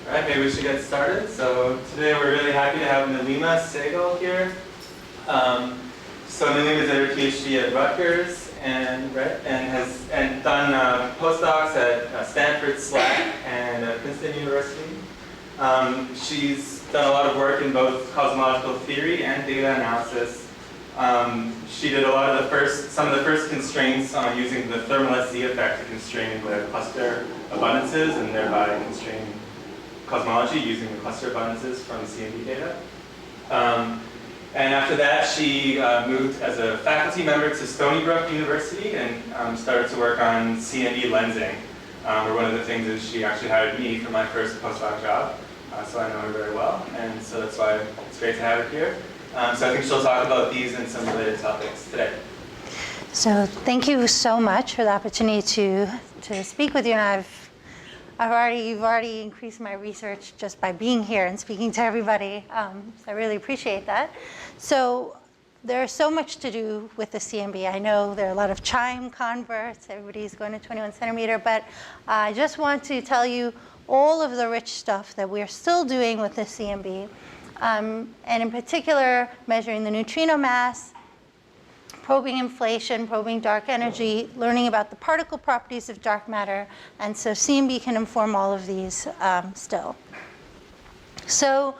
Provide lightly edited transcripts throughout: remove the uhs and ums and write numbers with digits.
All right, maybe we should get started. So today we're really happy to have Neelima Sehgal here. So Neelima is a PhD at Rutgers and has done postdocs at Stanford, SLAC, and at Princeton University. She's done a lot of work in both cosmological theory and data analysis. She did a lot of some of the first constraints on using the thermal SZ effect to constrain the cluster abundances and thereby constrain cosmology using the cluster abundances from CMB data. And after that, she moved as a faculty member to Stonybrook University and started to work on CMB lensing. Where one of the things is she actually hired me for my first postdoc job, so I know her very well, and so that's why it's great to have her here. So I think she'll talk about these and some related topics today. So thank you so much for the opportunity to speak with you. And you've already increased my research just by being here and speaking to everybody. So I really appreciate that. So there's so much to do with the CMB. I know there are a lot of chime converts. Everybody's going to 21 centimeter, but I just want to tell you all of the rich stuff that we're still doing with the CMB. And in particular, measuring the neutrino mass, probing inflation, probing dark energy, learning about the particle properties of dark matter. And so CMB can inform all of these still. So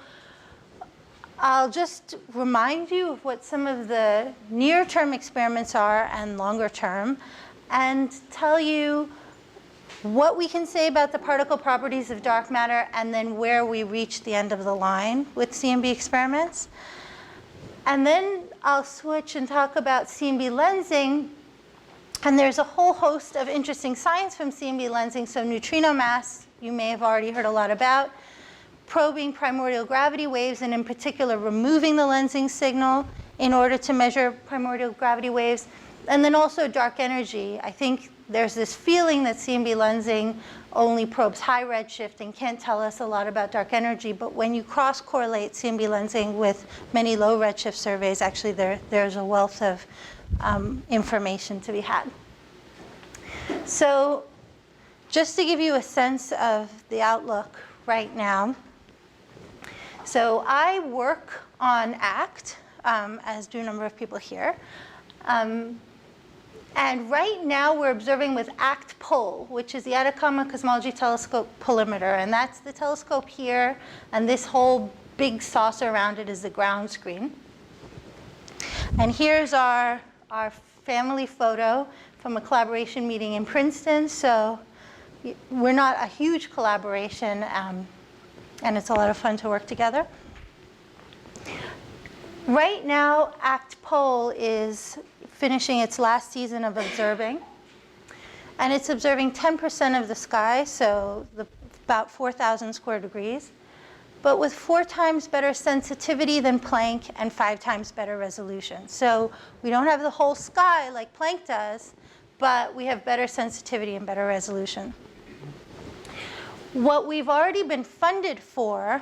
I'll just remind you of what some of the near-term experiments are and longer-term, and tell you what we can say about the particle properties of dark matter, and then where we reach the end of the line with CMB experiments. And then I'll switch and talk about CMB lensing. And there's a whole host of interesting science from CMB lensing. So neutrino mass, you may have already heard a lot about. Probing primordial gravity waves, and in particular, removing the lensing signal in order to measure primordial gravity waves. And then also dark energy. I think there's this feeling that CMB lensing only probes high redshift and can't tell us a lot about dark energy. But when you cross-correlate CMB lensing with many low redshift surveys, actually there's a wealth of information to be had. So just to give you a sense of the outlook right now. So I work on ACT, as do a number of people here. And right now we're observing with ActPol, which is the Atacama Cosmology Telescope Polarimeter. And that's the telescope here. And this whole big saucer around it is the ground screen. And here's our family photo from a collaboration meeting in Princeton. So we're not a huge collaboration, and it's a lot of fun to work together. Right now, ActPol is finishing its last season of observing. And it's observing 10% of the sky, so about 4,000 square degrees, but with 4 times better sensitivity than Planck and 5 times better resolution. So we don't have the whole sky like Planck does, but we have better sensitivity and better resolution. What we've already been funded for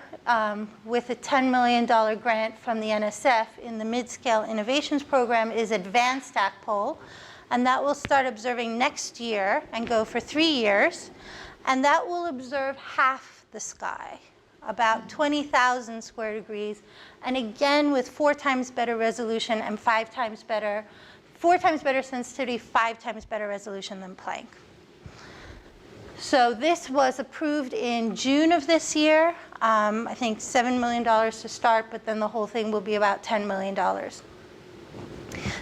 with a $10 million grant from the NSF in the Mid-Scale Innovations Program is advanced ActPol. And that will start observing next year and go for 3 years. And that will observe half the sky, about 20,000 square degrees. And again, with 4 times better resolution and 4 times better sensitivity, 5 times better resolution than Planck. So this was approved in June of this year. I think $7 million to start, but then the whole thing will be about $10 million.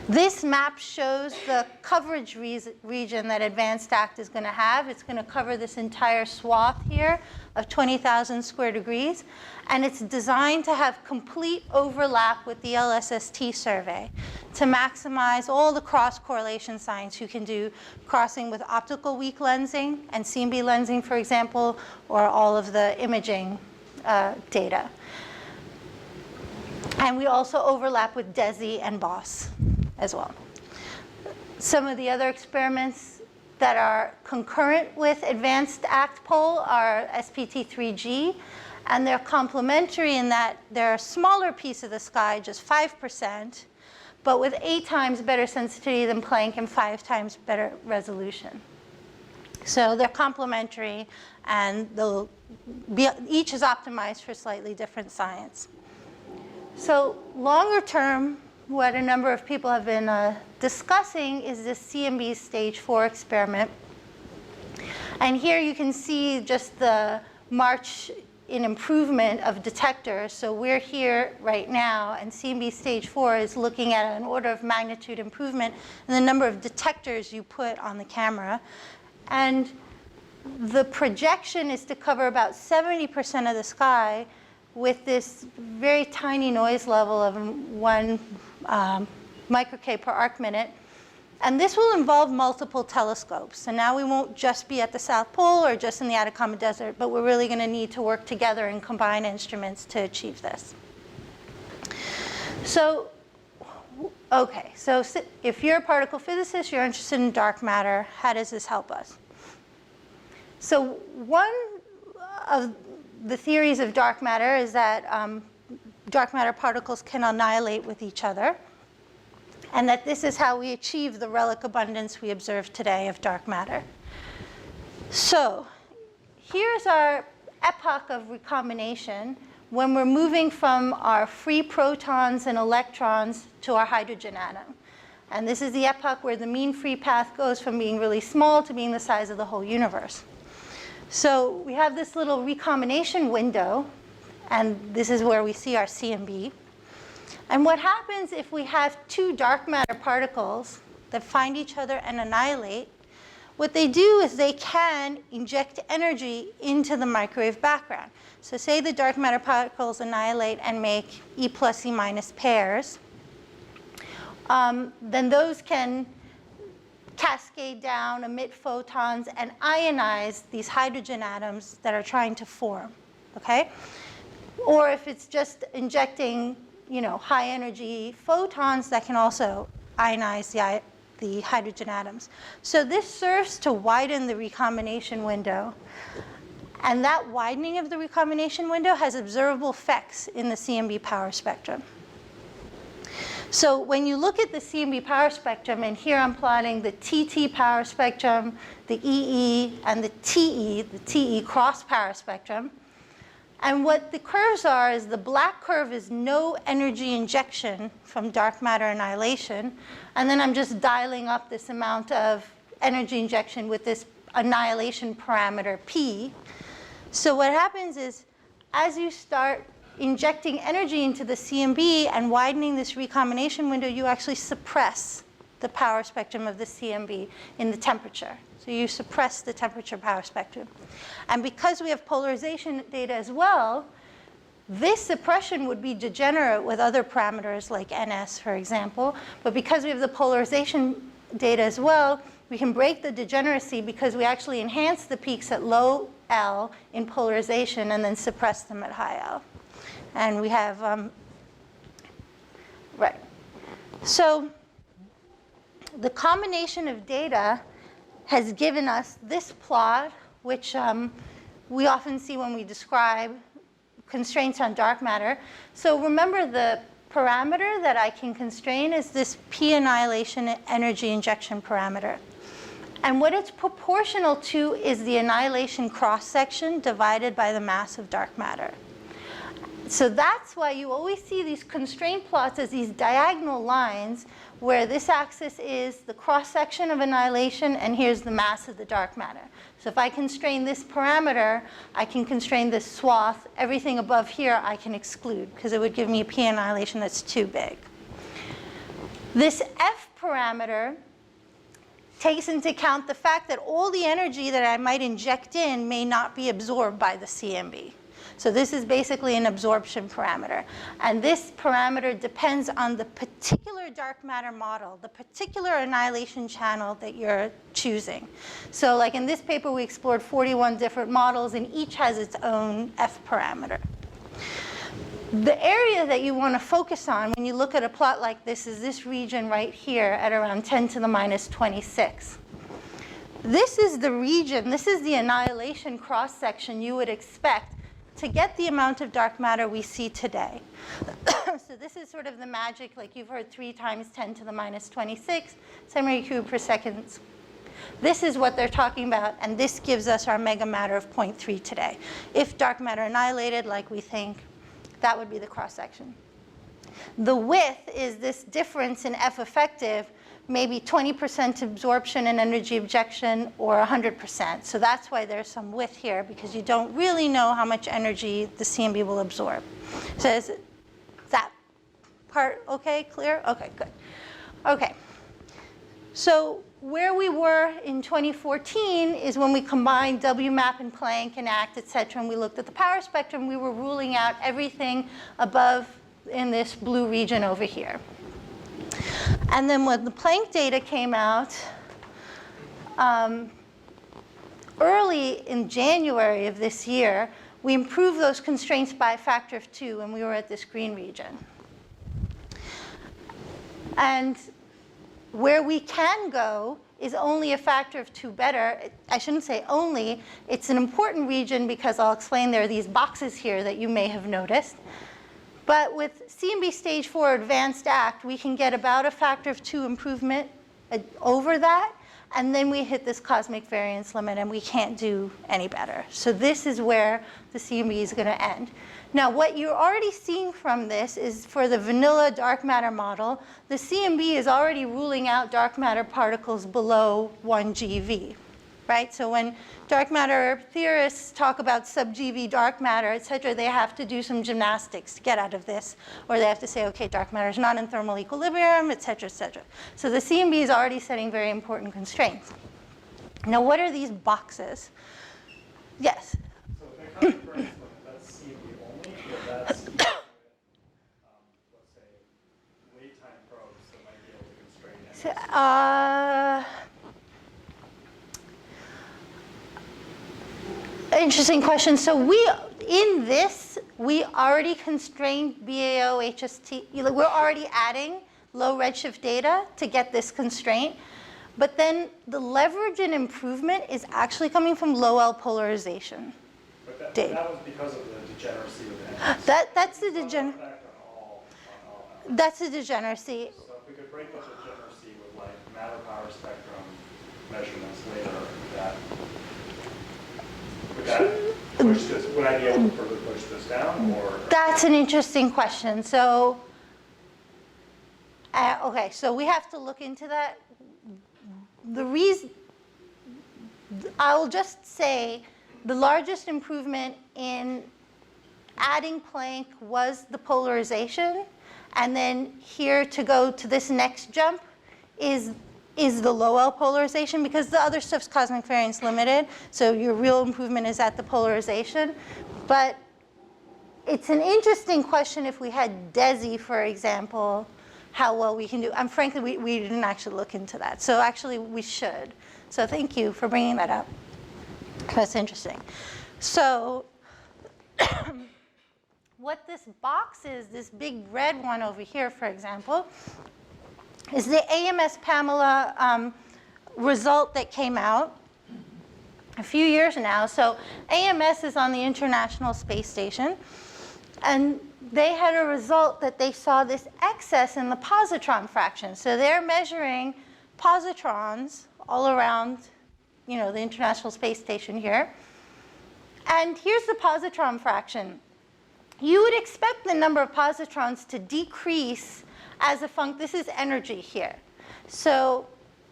This map shows the coverage region that advanced ACT is going to have. It's going to cover this entire swath here of 20,000 square degrees. And it's designed to have complete overlap with the LSST survey to maximize all the cross-correlation science you can do, crossing with optical weak lensing and CMB lensing, for example, or all of the imaging data. And we also overlap with DESI and BOSS as well. Some of the other experiments that are concurrent with advanced ActPol are SPT3G, and they're complementary in that they're a smaller piece of the sky, just 5%, but with 8 times better sensitivity than Planck and 5 times better resolution. So they're complementary, and each is optimized for slightly different science. So longer term, what a number of people have been discussing is this CMB stage 4 experiment. And here you can see just the march in improvement of detectors. So we're here right now, and CMB stage 4 is looking at an order of magnitude improvement in the number of detectors you put on the camera. And the projection is to cover about 70% of the sky with this very tiny noise level of 1 micro-K per arc minute. And this will involve multiple telescopes. So now we won't just be at the South Pole or just in the Atacama Desert, but we're really going to need to work together and combine instruments to achieve this. So, okay, so if you're a particle physicist, you're interested in dark matter, how does this help us? So one of the theories of dark matter is that dark matter particles can annihilate with each other, and that this is how we achieve the relic abundance we observe today of dark matter. So here's our epoch of recombination when we're moving from our free protons and electrons to our hydrogen atom. And this is the epoch where the mean free path goes from being really small to being the size of the whole universe. So we have this little recombination window, and this is where we see our CMB. And what happens if we have 2 dark matter particles that find each other and annihilate? What they do is they can inject energy into the microwave background. So say the dark matter particles annihilate and make E plus E minus pairs. Then those can cascade down, emit photons, and ionize these hydrogen atoms that are trying to form, okay? Or if it's just injecting, high energy photons, that can also ionize the hydrogen atoms. So this serves to widen the recombination window. And that widening of the recombination window has observable effects in the CMB power spectrum. So when you look at the CMB power spectrum, and here I'm plotting the TT power spectrum, the EE, and the TE cross power spectrum. And what the curves are is the black curve is no energy injection from dark matter annihilation. And then I'm just dialing up this amount of energy injection with this annihilation parameter P. So what happens is, as you start injecting energy into the CMB and widening this recombination window, you actually suppress the power spectrum of the CMB in the temperature. So you suppress the temperature power spectrum. And because we have polarization data as well, this suppression would be degenerate with other parameters like NS, for example. But because we have the polarization data as well, we can break the degeneracy because we actually enhance the peaks at low L in polarization and then suppress them at high L. And we have, right. So the combination of data has given us this plot, which we often see when we describe constraints on dark matter. So remember, the parameter that I can constrain is this P annihilation energy injection parameter. And what it's proportional to is the annihilation cross-section divided by the mass of dark matter. So that's why you always see these constraint plots as these diagonal lines where this axis is the cross-section of annihilation and here's the mass of the dark matter. So if I constrain this parameter, I can constrain this swath. Everything above here I can exclude because it would give me a P annihilation that's too big. This F parameter takes into account the fact that all the energy that I might inject in may not be absorbed by the CMB. So this is basically an absorption parameter. And this parameter depends on the particular dark matter model, the particular annihilation channel that you're choosing. So like in this paper, we explored 41 different models, and each has its own F parameter. The area that you want to focus on when you look at a plot like this is this region right here at around 10 to the minus 26. This is the region, this is the annihilation cross-section you would expect to get the amount of dark matter we see today. So this is sort of the magic, like you've heard 3 times 10 to the minus 26 centimeter cubed per second This is what they're talking about, and this gives us our mega matter of 0.3 today. If dark matter annihilated, like we think, that would be the cross-section. The width is this difference in F effective, maybe 20% absorption and energy ejection, or 100%. So that's why there's some width here, because you don't really know how much energy the CMB will absorb. So is that part okay, clear? Okay, good. Okay. So where we were in 2014 is when we combined WMAP and Planck and ACT, et cetera, and we looked at the power spectrum. We were ruling out everything above in this blue region over here. And then when the Planck data came out, early in January of this year, we improved those constraints by a factor of 2, and we were at this green region. And where we can go is only a factor of 2 better. I shouldn't say only. It's an important region because I'll explain there are these boxes here that you may have noticed. But with CMB stage 4 advanced ACT, we can get about a factor of 2 improvement over that. And then we hit this cosmic variance limit, and we can't do any better. So this is where the CMB is going to end. Now, what you're already seeing from this is for the vanilla dark matter model, the CMB is already ruling out dark matter particles below 1 GeV, right? So when dark matter theorists talk about sub-GeV dark matter, et cetera, they have to do some gymnastics to get out of this. Or they have to say, OK, dark matter is not in thermal equilibrium, et cetera, et cetera. So the CMB is already setting very important constraints. Now, what are these boxes? Yes? So the cosmic variance limit, that's CMB only, or that's, let's say, wait time probes that might be able to constrain MS? Interesting question. So in this, we already constrained BAO HST. We're already adding low redshift data to get this constraint. But then the leverage and improvement is actually coming from low L polarization. But that was because of the degeneracy of the MS. That's the degeneracy. That's the degeneracy. So if we could break the degeneracy with like matter power spectrum measurements later, would I be able to further push this down, or? That's an interesting question. So, okay, so we have to look into that. The reason, I'll just say the largest improvement in adding Planck was the polarization. And then here to go to this next jump is the low L polarization, because the other stuff's cosmic variance limited. So your real improvement is at the polarization. But it's an interesting question if we had DESI, for example, how well we can do. And frankly, we didn't actually look into that. So actually, we should. So thank you for bringing that up. That's interesting. So what this box is, this big red one over here, for example, is the AMS Pamela result that came out a few years now. So AMS is on the International Space Station. And they had a result that they saw this excess in the positron fraction. So they're measuring positrons all around, the International Space Station here. And here's the positron fraction. You would expect the number of positrons to decrease as a function. This is energy here. So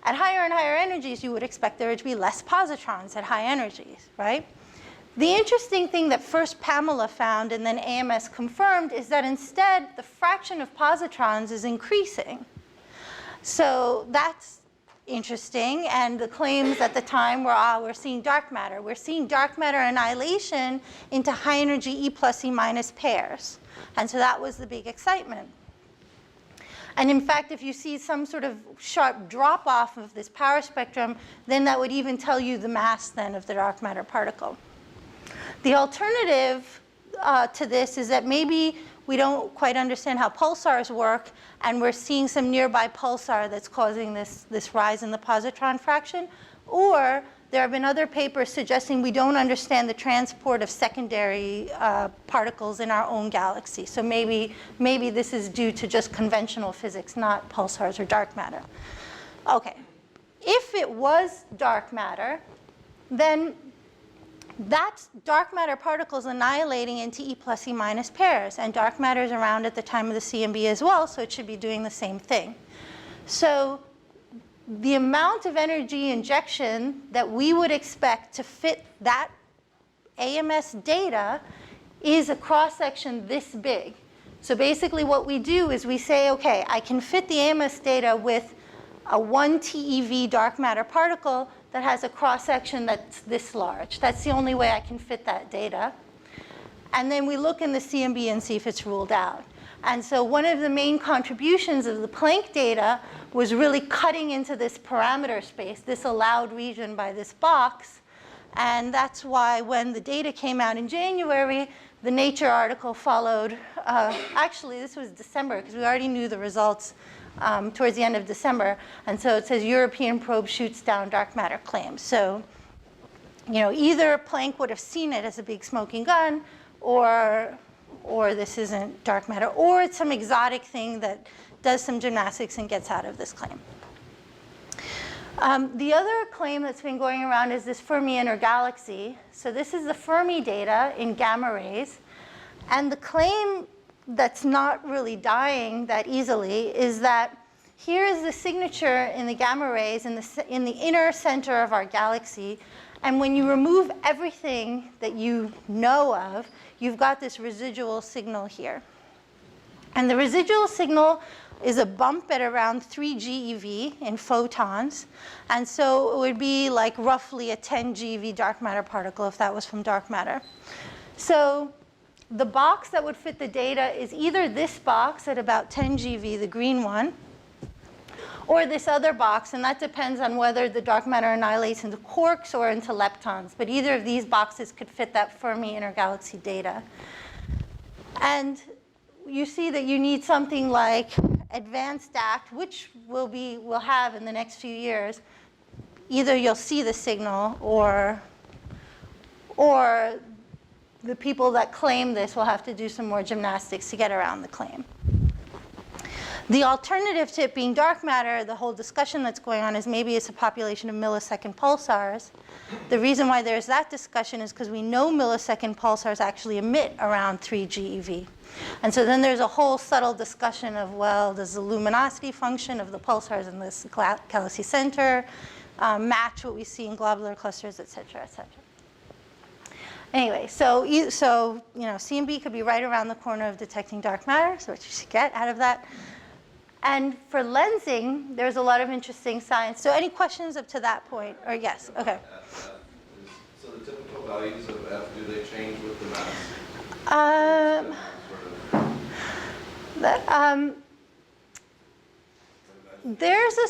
at higher and higher energies, you would expect there to be less positrons at high energies, right? The interesting thing that first Pamela found and then AMS confirmed is that instead the fraction of positrons is increasing. So that's interesting. And the claims at the time were, we're seeing dark matter. We're seeing dark matter annihilation into high energy E plus E minus pairs. And so that was the big excitement. And in fact, if you see some sort of sharp drop off of this power spectrum, then that would even tell you the mass then of the dark matter particle. The alternative to this is that maybe we don't quite understand how pulsars work, and we're seeing some nearby pulsar that's causing this rise in the positron fraction. Or there have been other papers suggesting we don't understand the transport of secondary particles in our own galaxy. So maybe this is due to just conventional physics, not pulsars or dark matter. Okay. if it was dark matter, then that dark matter particles annihilating into E plus E minus pairs. And dark matter is around at the time of the CMB as well, so it should be doing the same thing. So the amount of energy injection that we would expect to fit that AMS data is a cross-section this big. So basically what we do is we say, okay, I can fit the AMS data with a 1 TeV dark matter particle that has a cross-section that's this large. That's the only way I can fit that data. And then we look in the CMB and see if it's ruled out. And so one of the main contributions of the Planck data was really cutting into this parameter space, this allowed region by this box. And that's why when the data came out in January, the Nature article followed. Actually, this was December, because we already knew the results towards the end of December. And so it says European probe shoots down dark matter claims. So, you know, either Planck would have seen it as a big smoking gun, or this isn't dark matter, or it's some exotic thing that does some gymnastics and gets out of this claim. The other claim that's been going around is this Fermi inner galaxy. So this is the Fermi data in gamma rays. And the claim that's not really dying that easily is that here is the signature in the gamma rays in the inner center of our galaxy. And when you remove everything that you know of, you've got this residual signal here. And the residual signal is a bump at around 3 GeV in photons. And so it would be like roughly a 10 GeV dark matter particle if that was from dark matter. So the box that would fit the data is either this box at about 10 GeV, the green one, or this other box, and that depends on whether the dark matter annihilates into quarks or into leptons. But either of these boxes could fit that Fermi inner galaxy data. And you see that you need something like advanced ACT, which we'll have in the next few years. Either you'll see the signal, or the people that claim this will have to do some more gymnastics to get around the claim. The alternative to it being dark matter, the whole discussion that's going on is maybe it's a population of millisecond pulsars. The reason why there's that discussion is because we know millisecond pulsars actually emit around 3 GeV. And so then there's a whole subtle discussion of, well, does the luminosity function of the pulsars in this galaxy center match what we see in globular clusters, et cetera, et cetera. Anyway, so you know, CMB could be right around the corner of detecting dark matter, so what you should get out of that. And for lensing, there's a lot of interesting science. So any questions up to that point? Or yes, okay. So the typical values of F, do they change with the mass? There's a...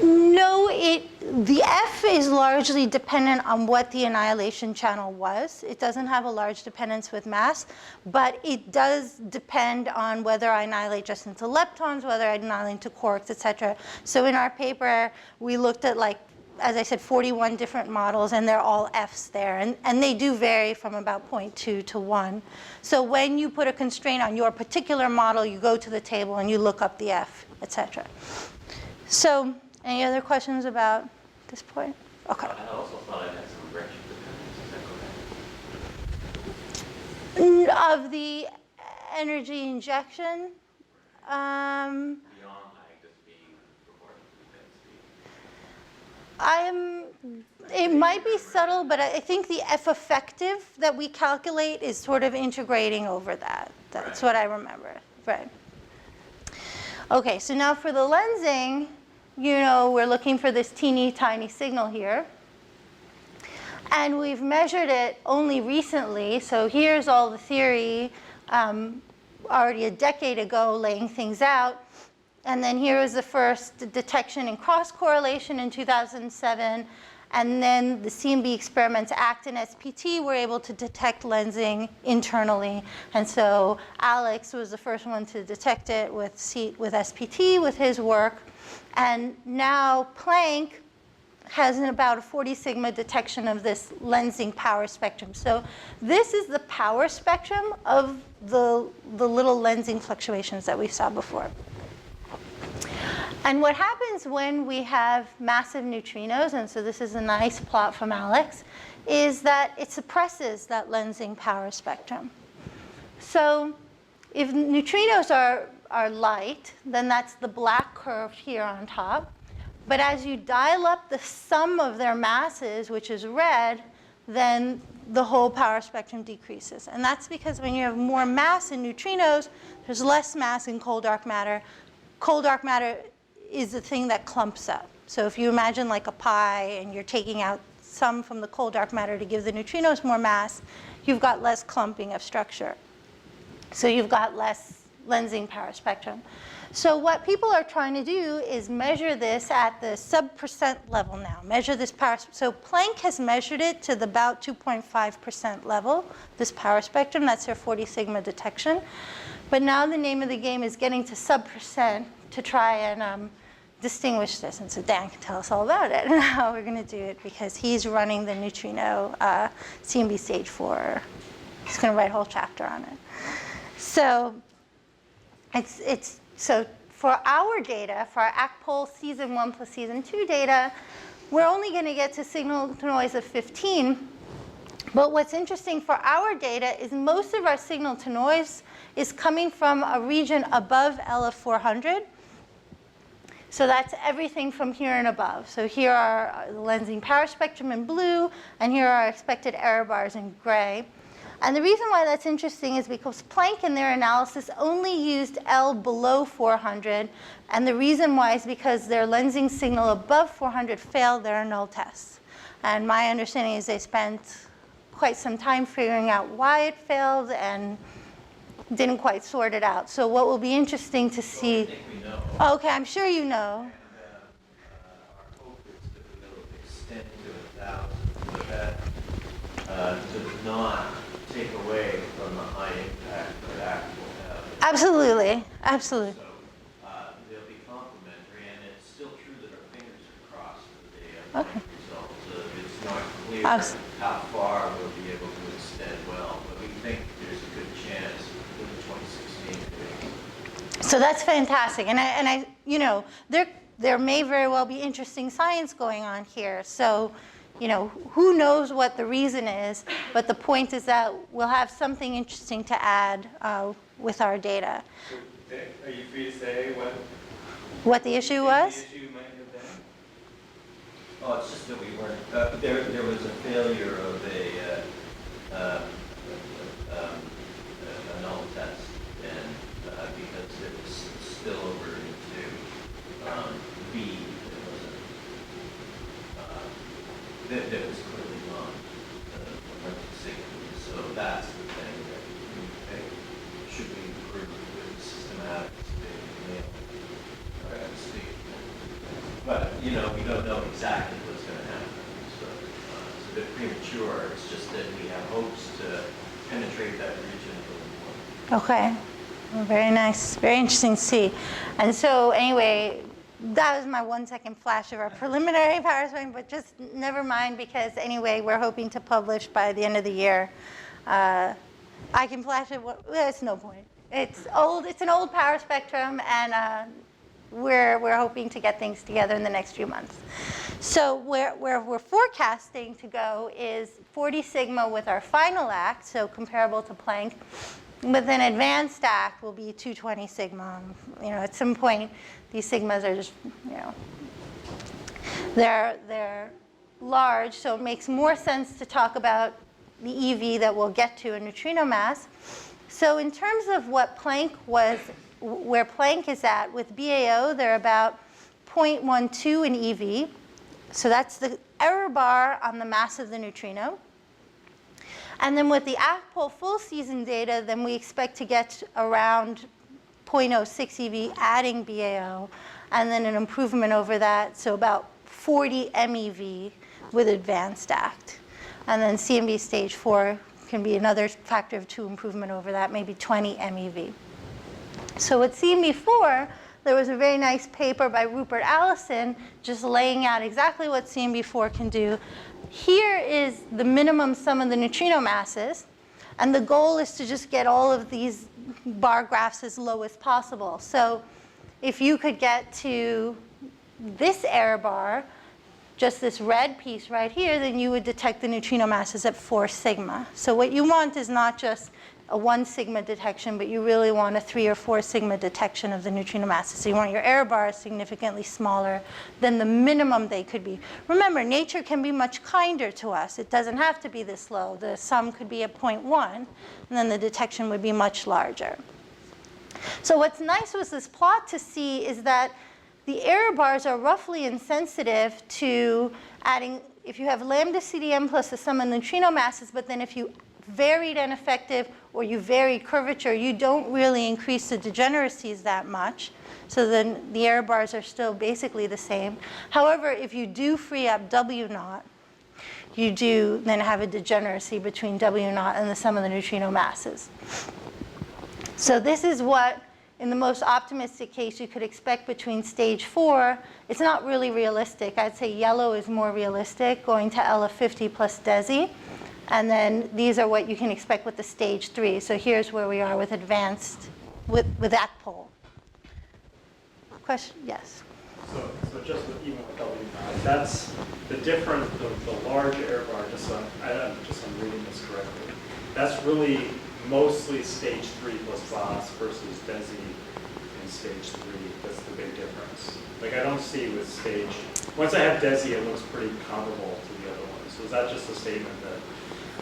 No, the F is largely dependent on what the annihilation channel was. It doesn't have a large dependence with mass, but it does depend on whether I annihilate just into leptons, whether I annihilate into quarks, et cetera. So in our paper, we looked at, like, as I said, 41 different models, and they're all Fs there. And they do vary from about 0.2 to 1. So when you put a constraint on your particular model, you go to the table and you look up the F, et cetera. So any other questions about this point? Okay. I also thought it had some direction dependence. Is that correct? Of the energy injection, Beyond Agnes being proportional to it might be subtle, but I think the F effective that we calculate is sort of integrating over that. That's what I remember. Right. Okay, so now for the lensing, you know, we're looking for this teeny tiny signal here. And we've measured it only recently. So here's all the theory already a decade ago laying things out. And then here was the first detection in cross-correlation in 2007. And then the CMB experiments ACT and SPT were able to detect lensing internally. And so Alex was the first one to detect it with SPT with his work. And now Planck has about a 40 sigma detection of this lensing power spectrum. So this is the power spectrum of the little lensing fluctuations that we saw before. And what happens when we have massive neutrinos, and so this is a nice plot from Alex, is that it suppresses that lensing power spectrum. So if neutrinos are light, then that's the black curve here on top. But as you dial up the sum of their masses, which is red, then the whole power spectrum decreases. And that's because when you have more mass in neutrinos, there's less mass in cold dark matter. Cold dark matter is the thing that clumps up. So if you imagine like a pie and you're taking out some from the cold dark matter to give the neutrinos more mass, you've got less clumping of structure. So you've got less lensing power spectrum. So what people are trying to do is measure this at the sub% level now. Measure this power. So Planck has measured it to the about 2.5% level, this power spectrum. That's their 40 sigma detection. But now the name of the game is getting to sub% to try and distinguish this. And so Dan can tell us all about it and how we're going to do it, because he's running the neutrino CMB stage 4. He's going to write a whole chapter on it. So so for our data, for our ActPol season 1 plus season 2 data, we're only going to get to signal to noise of 15. But what's interesting for our data is most of our signal to noise is coming from a region above L of 400. So that's everything from here and above. So here are the lensing power spectrum in blue, and here are our expected error bars in gray. And the reason why that's interesting is because Planck in their analysis only used L below 400. And the reason why is because their lensing signal above 400 failed their null tests. And my understanding is they spent quite some time figuring out why it failed and didn't quite sort it out. So what will be interesting to see. I think we know. Oh, okay, I'm sure you know. And our hope is that we will extend to 1,000, but that does not take away from the high impact that ACT will have. Absolutely, absolutely. So they'll be complementary, and it's still true that our fingers are crossed for the Okay. results. It's not clear Abs- how far we'll be able to extend well, but we think there's a good chance with the 2016 data. So that's fantastic, and I, you know, there may very well be interesting science going on here. So, you know, who knows what the reason is? But the point is that we'll have something interesting to add with our data. So, are you free to say What the issue was? The issue might have been? Oh, it's just that we weren't, there was a failure of a null test, and because it was still over into B, that was clearly not the signal. So that's the thing that we think should be improved with systematic but, you know, we don't know exactly what's going to happen. So it's a bit premature. It's just that we have hopes to penetrate that region a little more. Okay, well, very nice, very interesting to see. And so anyway, that was my 1-second flash of our preliminary power spectrum, but just never mind, because anyway, we're hoping to publish by the end of the year. I can flash it, there's no point. It's old, it's an old power spectrum, and we're hoping to get things together in the next few months. So where we're forecasting to go is 40 sigma with our final act, so comparable to Planck. With an advanced act will be 220 sigma. You know, at some point, these sigmas are just, you know, they're large, so it makes more sense to talk about the EV that we'll get to in neutrino mass. So in terms of what Planck was, where Planck is at with BAO, they're about 0.12 in EV. So that's the error bar on the mass of the neutrino. And then with the ActPol full season data, then we expect to get around 0.06 EV adding BAO, and then an improvement over that, so about 40 MeV with advanced ACT. And then CMB stage 4 can be another factor of 2 improvement over that, maybe 20 MeV. So with CMB4, there was a very nice paper by Rupert Allison just laying out exactly what CMB4 can do. Here is the minimum sum of the neutrino masses, and the goal is to just get all of these bar graphs as low as possible. So if you could get to this error bar, just this red piece right here, then you would detect the neutrino masses at 4 sigma. So what you want is not just a 1 sigma detection, but you really want a 3 or 4 sigma detection of the neutrino masses. So you want your error bars significantly smaller than the minimum they could be. Remember, nature can be much kinder to us. It doesn't have to be this low. The sum could be at 0.1, and then the detection would be much larger. So what's nice with this plot to see is that the error bars are roughly insensitive to adding, if you have lambda CDM plus the sum of neutrino masses, but then if you varied N effective or you vary curvature, you don't really increase the degeneracies that much. So then the error bars are still basically the same. However, if you do free up W naught, you do then have a degeneracy between W naught and the sum of the neutrino masses. So this is what, in the most optimistic case, you could expect between stage 4. It's not really realistic. I'd say yellow is more realistic, going to L of 50 plus DESI. And then these are what you can expect with the stage 3. So here's where we are with advanced, with ActPol. Question? Yes. So just with, even with W9, that's the difference, the large error bar, just so I'm reading this correctly, that's really mostly stage 3 plus VAS versus DESI in stage 3. That's the big difference. Like I don't see with stage, once I have DESI, it looks pretty comparable to the other ones. So is that just a statement that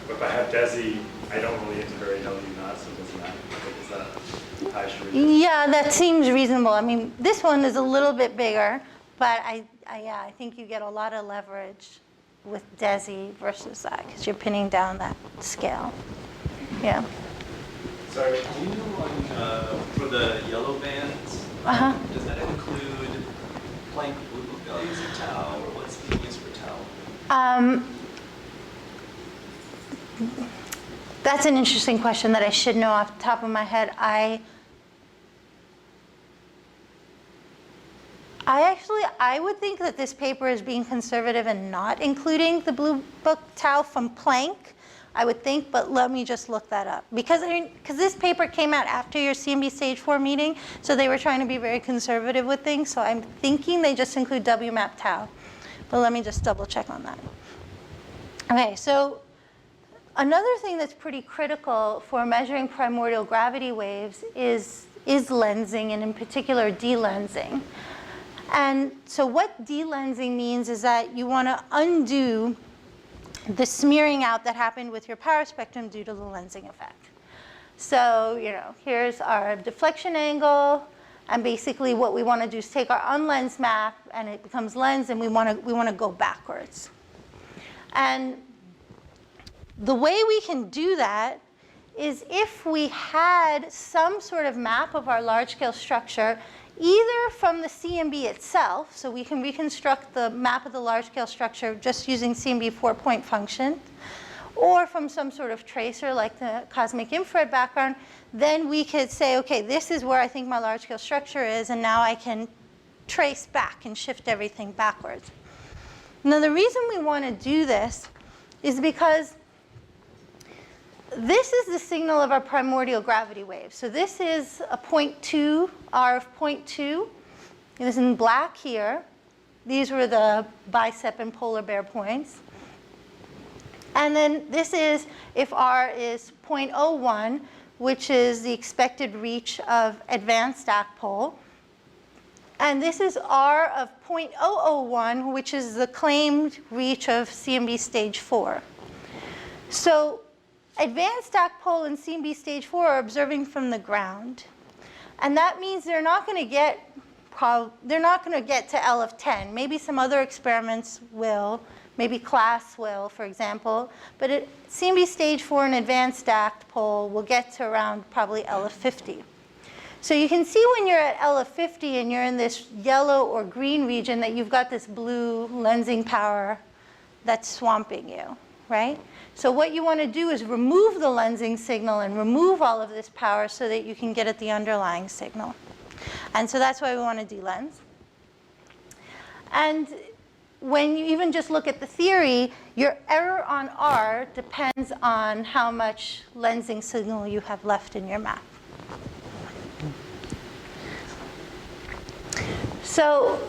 if I have DESI, I don't really get to vary W naught, so it doesn't matter? Like, is that how I should read it? Yeah, that seems reasonable. I mean, this one is a little bit bigger, but yeah, I think you get a lot of leverage with DESI versus that because you're pinning down that scale. Yeah. So do you know for the yellow bands, does that include Planck blue book values of tau, or what's being used for tau? That's an interesting question that I should know off the top of my head. I would think that this paper is being conservative and not including the blue book tau from Planck. I would think, but let me just look that up. Because this paper came out after your CMB stage 4 meeting, so they were trying to be very conservative with things. So I'm thinking they just include WMAP tau. But let me just double check on that. Okay, so another thing that's pretty critical for measuring primordial gravity waves is lensing, and in particular delensing. And so what delensing means is that you want to undo the smearing out that happened with your power spectrum due to the lensing effect. So, here's our deflection angle, and basically what we want to do is take our unlensed map, and it becomes lensed, and we want to go backwards. And the way we can do that is if we had some sort of map of our large-scale structure, either from the CMB itself, so we can reconstruct the map of the large-scale structure just using CMB 4-point function, or from some sort of tracer like the cosmic infrared background, then we could say, okay, this is where I think my large-scale structure is, and now I can trace back and shift everything backwards. Now, the reason we want to do this is because this is the signal of our primordial gravity wave. So this is a 0.2, R of 0.2. It was in black here. These were the bicep and polar bear points. And then this is if R is 0.01, which is the expected reach of advanced ActPol. And this is R of 0.001, which is the claimed reach of CMB stage 4. So advanced ActPol and CMB stage 4 are observing from the ground. And that means they're not going to get to L of 10. Maybe some other experiments will. Maybe class will, for example. But at CMB stage 4 and advanced ActPol will get to around probably L of 50. So you can see when you're at L of 50 and you're in this yellow or green region that you've got this blue lensing power that's swamping you, right? So what you want to do is remove the lensing signal and remove all of this power so that you can get at the underlying signal. And so that's why we want to de-lens. And when you even just look at the theory, your error on R depends on how much lensing signal you have left in your map. So,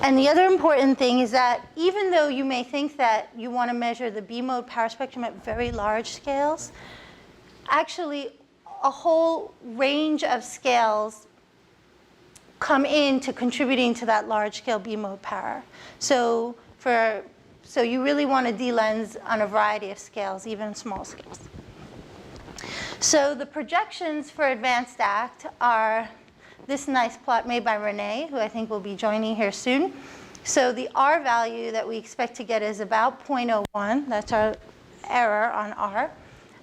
and the other important thing is that even though you may think that you want to measure the B-mode power spectrum at very large scales, actually a whole range of scales come into contributing to that large-scale B-mode power. So you really want to de-lens on a variety of scales, even small scales. So the projections for advanced ACT are this nice plot made by Renee, who I think will be joining here soon. So the R value that we expect to get is about 0.01. That's our error on R.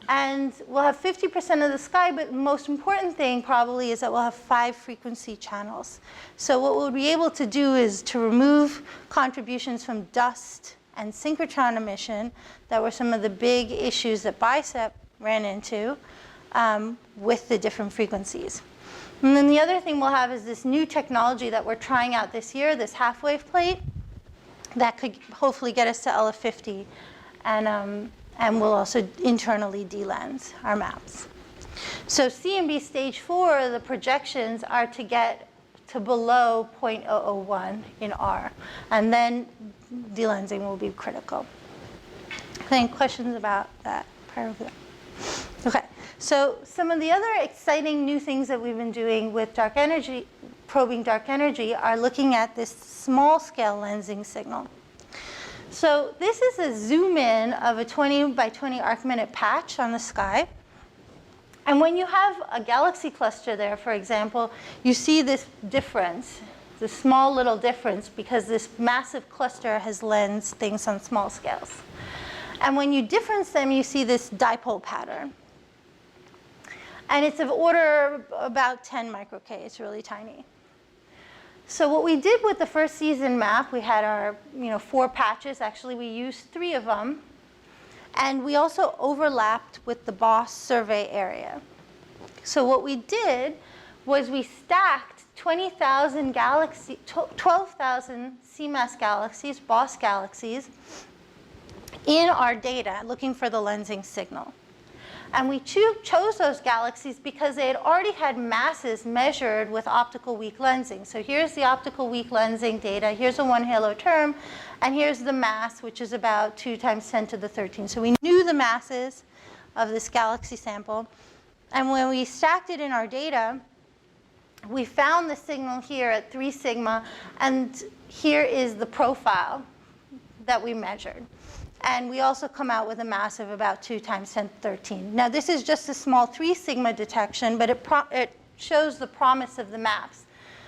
And we'll have 50% of the sky, but the most important thing probably is that we'll have 5 frequency channels. So what we'll be able to do is to remove contributions from dust and synchrotron emission that were some of the big issues that BICEP ran into with the different frequencies. And then the other thing we'll have is this new technology that we're trying out this year, this half-wave plate, that could hopefully get us to LF50. And we'll also internally de-lens our maps. So CMB stage 4, the projections are to get to below 0.001 in R. And then de-lensing will be critical. Any questions about that? Okay, so some of the other exciting new things that we've been doing with dark energy, probing dark energy, are looking at this small scale lensing signal. So this is a zoom in of a 20 by 20 arc minute patch on the sky. And when you have a galaxy cluster there, for example, you see this difference, this small little difference, because this massive cluster has lensed things on small scales. And when you difference them, you see this dipole pattern. And it's of order about 10 micro-K. It's really tiny. So what we did with the first season map, we had our 4 patches. Actually, we used 3 of them. And we also overlapped with the BOSS survey area. So what we did was we stacked 12,000 CMAS galaxies, BOSS galaxies, in our data, looking for the lensing signal. And we chose those galaxies because they had already had masses measured with optical weak lensing. So here's the optical weak lensing data. Here's a 1 halo term. And here's the mass, which is about 2 × 10⁻13. So we knew the masses of this galaxy sample. And when we stacked it in our data, we found the signal here at 3 sigma. And here is the profile that we measured. And we also come out with a mass of about 2 × 10⁻13. Now, this is just a small 3 sigma detection, but it shows the promise of the maps.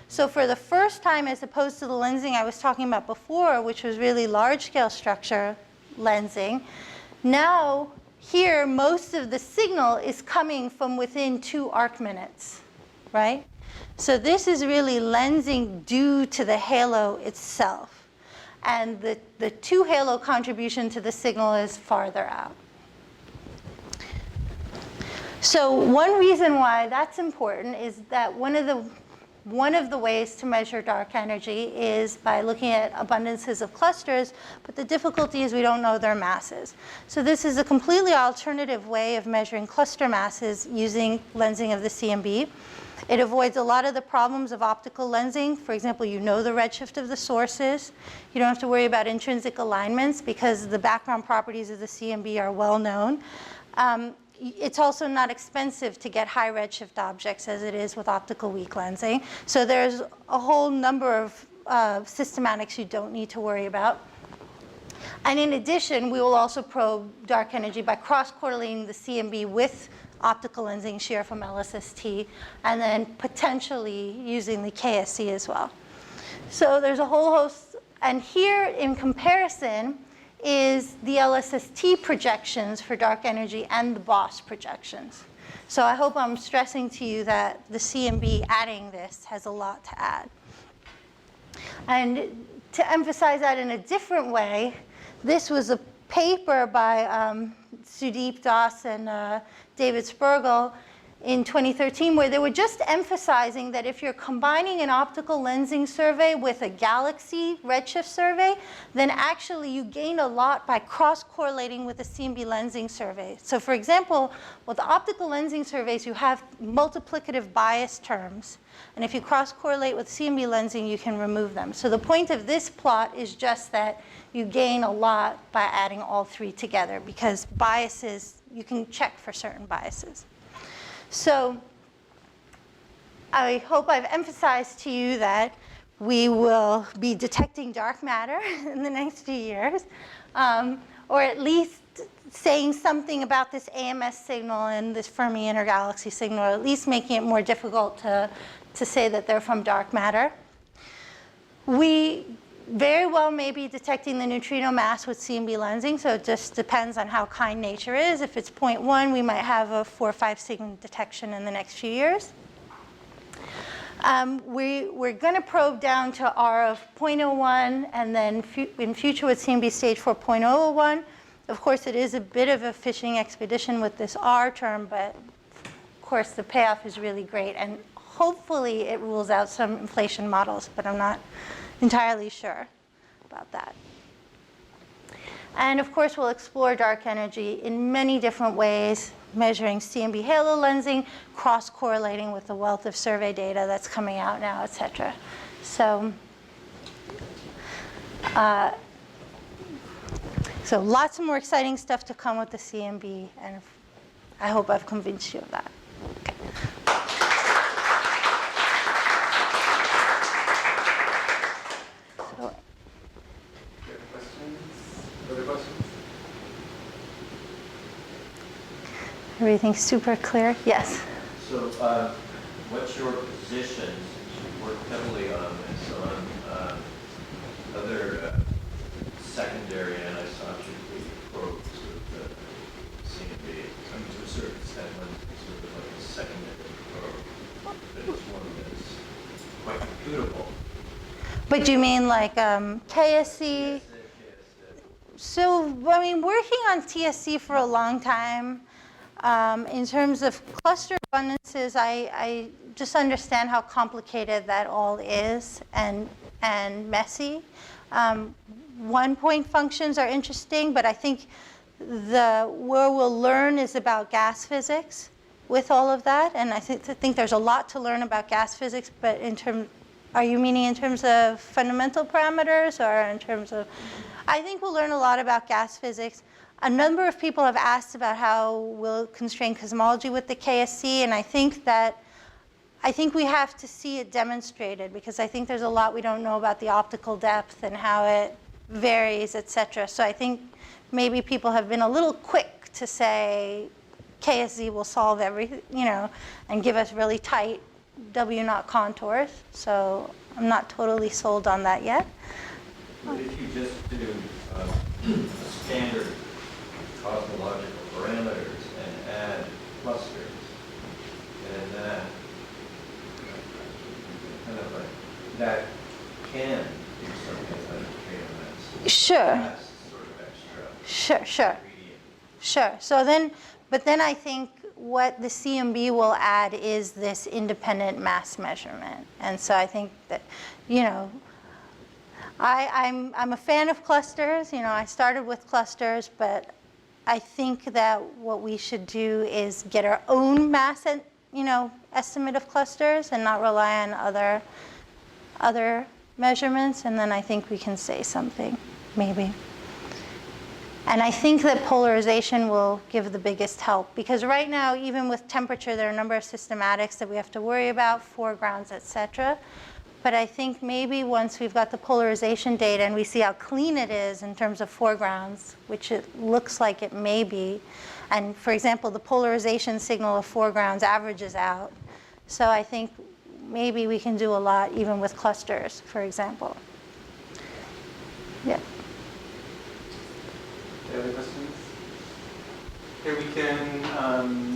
So for the first time, as opposed to the lensing I was talking about before, which was really large-scale structure lensing, now here, most of the signal is coming from within 2 arc minutes, right? So this is really lensing due to the halo itself. And the 2 halo contribution to the signal is farther out. So one reason why that's important is that one of the ways to measure dark energy is by looking at abundances of clusters, but the difficulty is we don't know their masses. So this is a completely alternative way of measuring cluster masses using lensing of the CMB. It avoids a lot of the problems of optical lensing. For example, you know the redshift of the sources. You don't have to worry about intrinsic alignments because the background properties of the CMB are well known. It's also not expensive to get high redshift objects as it is with optical weak lensing. So there's a whole number of systematics you don't need to worry about. And in addition, we will also probe dark energy by cross-correlating the CMB with optical lensing shear from LSST, and then potentially using the KSC as well. So there's a whole host, and here in comparison is the LSST projections for dark energy and the BOSS projections. So I hope I'm stressing to you that the CMB adding this has a lot to add. And to emphasize that in a different way, this was a paper by Sudeep Das and David Spergel in 2013 where they were just emphasizing that if you're combining an optical lensing survey with a galaxy redshift survey, then actually you gain a lot by cross-correlating with the CMB lensing survey. So for example, with the optical lensing surveys, you have multiplicative bias terms. And if you cross-correlate with CMB lensing, you can remove them. So the point of this plot is just that you gain a lot by adding all three together, because biases, you can check for certain biases. So I hope I've emphasized to you that we will be detecting dark matter in the next few years, or at least saying something about this AMS signal and this Fermi intergalaxy signal, or at least making it more difficult to say that they're from dark matter. We very well may be detecting the neutrino mass with CMB lensing, so it just depends on how kind nature is. If it's 0.1, we might have a 4 or 5 sigma detection in the next few years. We're going to probe down to R of 0.01, and then in future with CMB stage 4.001. Of course, it is a bit of a fishing expedition with this R term, but of course the payoff is really great, and hopefully it rules out some inflation models, but I'm not entirely sure about that. And of course, we'll explore dark energy in many different ways, measuring CMB halo lensing, cross-correlating with the wealth of survey data that's coming out now, et cetera. So, so lots of more exciting stuff to come with the CMB, and I hope I've convinced you of that. Okay. Other questions? Everything's super clear? Yes. So what's your position, since you work heavily on this, on other secondary anisotropy probes with the CMB? I mean, to a certain extent, one sort of like a secondary probe, but it's one that's quite computable. But you mean like KSC? So, I mean, working on TSC for a long time, in terms of cluster abundances, I just understand how complicated that all is and messy. One-point functions are interesting, but I think where we'll learn is about gas physics with all of that, and I think there's a lot to learn about gas physics, but in terms, are you meaning in terms of fundamental parameters or in terms of, I think we'll learn a lot about gas physics. A number of people have asked about how we'll constrain cosmology with the KSC, and I think we have to see it demonstrated, because I think there's a lot we don't know about the optical depth and how it varies, et cetera. So I think maybe people have been a little quick to say KSZ will solve everything, you know, and give us really tight W0 contours. So I'm not totally sold on that yet. But if you just do standard cosmological parameters and add clusters, then that can do something like KMS. Sure. That's sort of extra. Sure. So then, but then I think what the CMB will add is this independent mass measurement. And so I think that, you know, I'm a fan of clusters. You know, I started with clusters, but I think that what we should do is get our own mass, estimate of clusters and not rely on other measurements. And then I think we can say something, maybe. And I think that polarization will give the biggest help, because right now, even with temperature, there are a number of systematics that we have to worry about, foregrounds, et cetera. But I think maybe once we've got the polarization data and we see how clean it is in terms of foregrounds, which it looks like it may be, and for example, the polarization signal of foregrounds averages out. So I think maybe we can do a lot even with clusters, for example. Yeah. Any other questions? Here we can